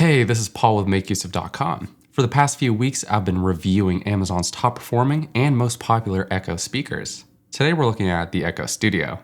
Hey, this is Paul with MakeUseOf.com. For the past few weeks, I've been reviewing Amazon's top performing and most popular Echo speakers. Today we're looking at the Echo Studio.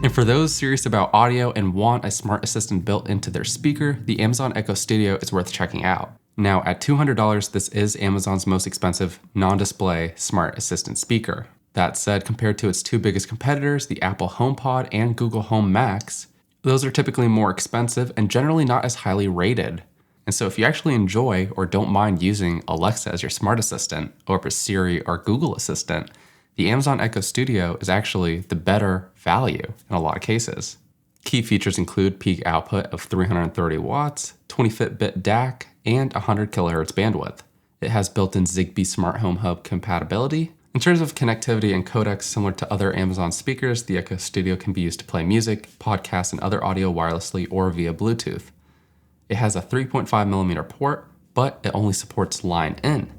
And for those serious about audio and want a smart assistant built into their speaker, the Amazon Echo Studio is worth checking out. Now, at $200, this is Amazon's most expensive non-display smart assistant speaker. That said, compared to its two biggest competitors, the Apple HomePod and Google Home Max, those are typically more expensive and generally not as highly rated. And so if you actually enjoy or don't mind using Alexa as your smart assistant, or for Siri or Google Assistant, the Amazon Echo Studio is actually the better value in a lot of cases. Key features include peak output of 330 watts, 20 Fitbit DAC, and 100 kHz bandwidth. It has built-in Zigbee Smart Home Hub compatibility. In terms of connectivity and codecs similar to other Amazon speakers, the Echo Studio can be used to play music, podcasts, and other audio wirelessly or via Bluetooth. It has a 3.5mm port, but it only supports line in,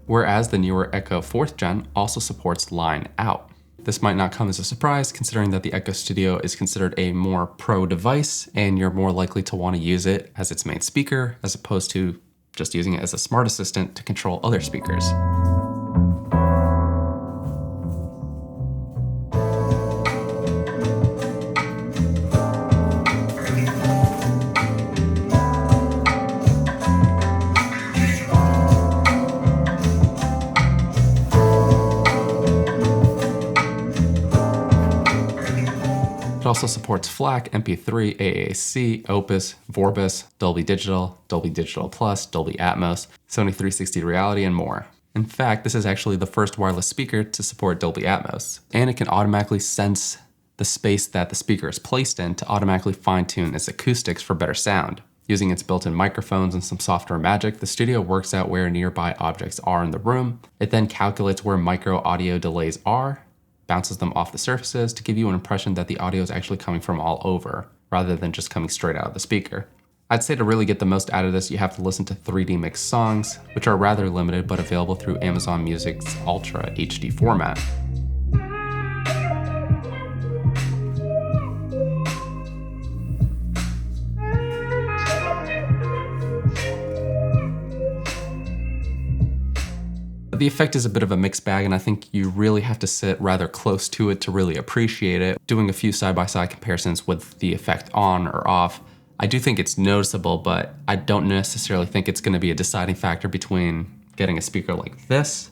whereas the newer Echo 4th Gen also supports line out. This might not come as a surprise considering that the Echo Studio is considered a more pro device and you're more likely to want to use it as its main speaker as opposed to just using it as a smart assistant to control other speakers. It also supports FLAC, MP3, AAC, Opus, Vorbis, Dolby Digital Plus, Dolby Atmos, Sony 360 Reality, and more. In fact, this is actually the first wireless speaker to support Dolby Atmos, and it can automatically sense the space that the speaker is placed in to automatically fine-tune its acoustics for better sound. Using its built-in microphones and some software magic, the studio works out where nearby objects are in the room. It then calculates where micro audio delays are, bounces them off the surfaces to give you an impression that the audio is actually coming from all over, rather than just coming straight out of the speaker. I'd say to really get the most out of this, you have to listen to 3D mixed songs, which are rather limited but available through Amazon Music's Ultra HD format. The effect is a bit of a mixed bag, and I think you really have to sit rather close to it to really appreciate it. Doing a few side-by-side comparisons with the effect on or off, I do think it's noticeable, but I don't necessarily think it's going to be a deciding factor between getting a speaker like this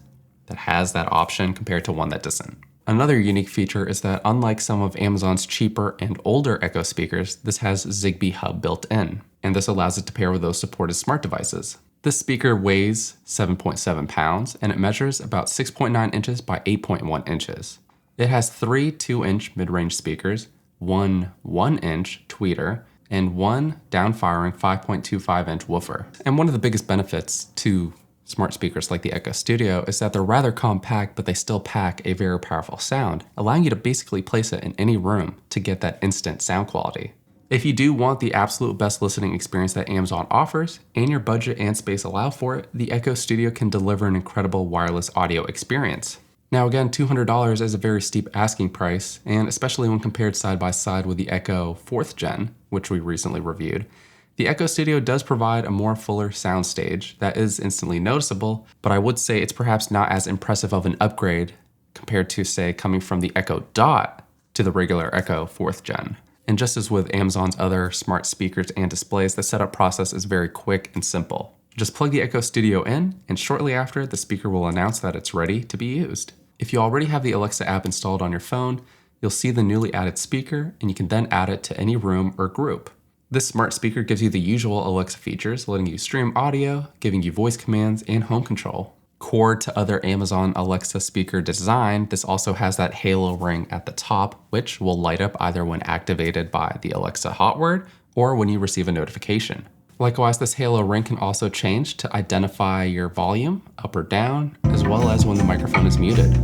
that has that option compared to one that doesn't. Another unique feature is that unlike some of Amazon's cheaper and older Echo speakers, this has Zigbee Hub built in, and this allows it to pair with those supported smart devices. This speaker weighs 7.7 pounds and it measures about 6.9 inches by 8.1 inches. It has three 2-inch mid-range speakers, one 1-inch tweeter, and one down-firing 5.25-inch woofer. And one of the biggest benefits to smart speakers like the Echo Studio is that they're rather compact, but they still pack a very powerful sound, allowing you to basically place it in any room to get that instant sound quality. If you do want the absolute best listening experience that Amazon offers, and your budget and space allow for it, the Echo Studio can deliver an incredible wireless audio experience. Now again, $200 is a very steep asking price, and especially when compared side by side with the Echo 4th Gen, which we recently reviewed, the Echo Studio does provide a more fuller soundstage that is instantly noticeable, but I would say it's perhaps not as impressive of an upgrade compared to, say, coming from the Echo Dot to the regular Echo 4th Gen. And just as with Amazon's other smart speakers and displays, the setup process is very quick and simple. Just plug the Echo Studio in, and shortly after, the speaker will announce that it's ready to be used. If you already have the Alexa app installed on your phone, you'll see the newly added speaker, and you can then add it to any room or group. This smart speaker gives you the usual Alexa features, letting you stream audio, giving you voice commands, and home control. Core to other Amazon Alexa speaker design, this also has that halo ring at the top, which will light up either when activated by the Alexa hot word or when you receive a notification. Likewise, this halo ring can also change to identify your volume up or down, as well as when the microphone is muted.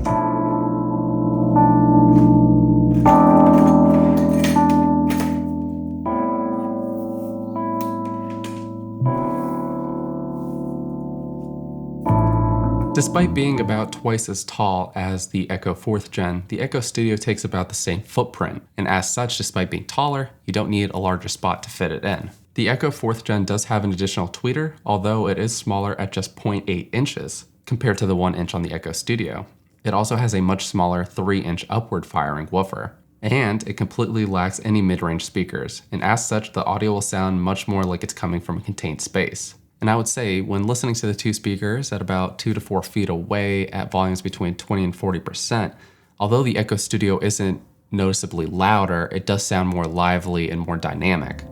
Despite being about twice as tall as the Echo 4th Gen, the Echo Studio takes about the same footprint, and as such, despite being taller, you don't need a larger spot to fit it in. The Echo 4th Gen does have an additional tweeter, although it is smaller at just 0.8 inches compared to the 1 inch on the Echo Studio. It also has a much smaller 3-inch upward firing woofer, and it completely lacks any mid-range speakers, and as such, the audio will sound much more like it's coming from a contained space. And I would say when listening to the two speakers at about 2 to 4 feet away at volumes between 20 and 40%, although the Echo Studio isn't noticeably louder, it does sound more lively and more dynamic.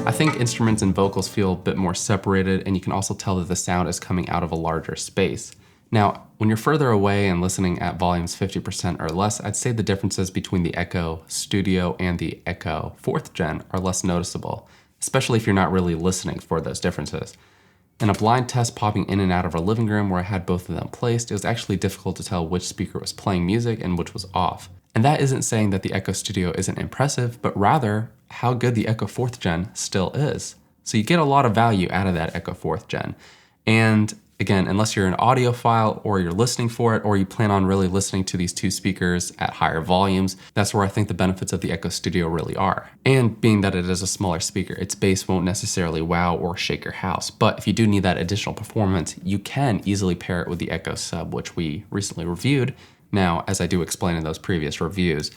I think instruments and vocals feel a bit more separated, and you can also tell that the sound is coming out of a larger space. Now, when you're further away and listening at volumes 50% or less, I'd say the differences between the Echo Studio and the Echo 4th Gen are less noticeable, especially if you're not really listening for those differences. In a blind test popping in and out of our living room where I had both of them placed, it was actually difficult to tell which speaker was playing music and which was off. And that isn't saying that the Echo Studio isn't impressive, but rather how good the Echo 4th Gen still is. So you get a lot of value out of that Echo 4th Gen. And again, unless you're an audiophile or you're listening for it, or you plan on really listening to these two speakers at higher volumes, that's where I think the benefits of the Echo Studio really are. And being that it is a smaller speaker, its bass won't necessarily wow or shake your house. But if you do need that additional performance, you can easily pair it with the Echo Sub, which we recently reviewed. Now, as I do explain in those previous reviews,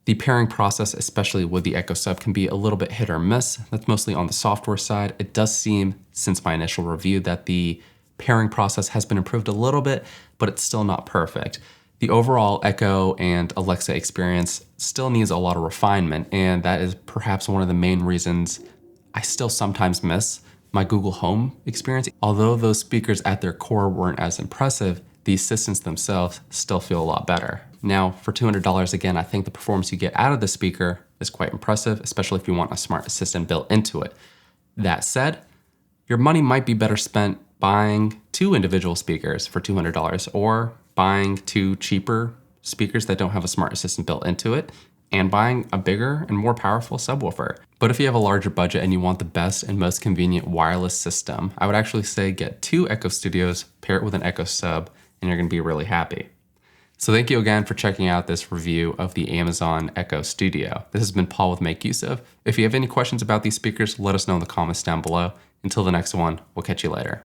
the pairing process, especially with the Echo Sub, can be a little bit hit or miss. That's mostly on the software side. It does seem, since my initial review, that the pairing process has been improved a little bit, but it's still not perfect. The overall Echo and Alexa experience still needs a lot of refinement, and that is perhaps one of the main reasons I still sometimes miss my Google Home experience. Although those speakers at their core weren't as impressive, the assistants themselves still feel a lot better. Now, for $200, again, I think the performance you get out of the speaker is quite impressive, especially if you want a smart assistant built into it. That said, your money might be better spent buying two individual speakers for $200 or buying two cheaper speakers that don't have a smart assistant built into it and buying a bigger and more powerful subwoofer. But if you have a larger budget and you want the best and most convenient wireless system, I would actually say get two Echo Studios, pair it with an Echo Sub, and you're gonna be really happy. So thank you again for checking out this review of the Amazon Echo Studio. This has been Paul with Make Use Of. If you have any questions about these speakers, let us know in the comments down below. Until the next one, we'll catch you later.